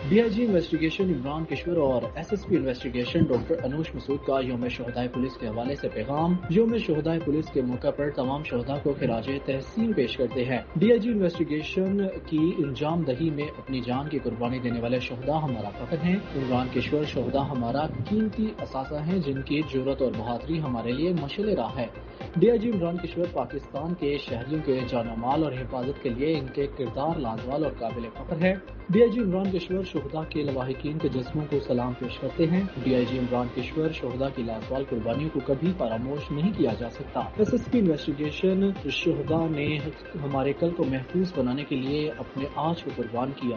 D I G investigation Imran Kishwar اور S S P investigation doctor Anoosh Masood کا یوم شہدائے پولیس کے حوالے سے پیغام۔ یوم شہدائے پولیس کے موقع پر تمام شہداء کو خراج تحسین پیش کرتے ہیں۔ ڈی آئی جی انویسٹیگیشن کی انجام دہی میں اپنی جان کی قربانی دینے والے شہداء ہمارا فخر ہیں۔ عمران کشور شہداء ہمارا قیمتی اثاثہ ہیں جن کی جرأت اور بہادری ہمارے لیے مشعل راہ ہے۔ ڈی آئی جی عمران کشور پاکستان کے شہریوں کے جان و مال اور حفاظت کے لیے ان کے کردار لازوال اور قابل فخر ہے۔ ڈی آئی جی عمران کشور شہداء کے لواحقین کے جسموں کو سلام پیش کرتے ہیں۔ ڈی آئی جی عمران کشور شہداء کی لازوال قربانیوں کو کبھی فراموش نہیں کیا جا سکتا۔ ایس ایس پی انویسٹیگیشن شہداء نے ہمارے کل کو محفوظ بنانے کے لیے اپنے آج کو قربان کیا۔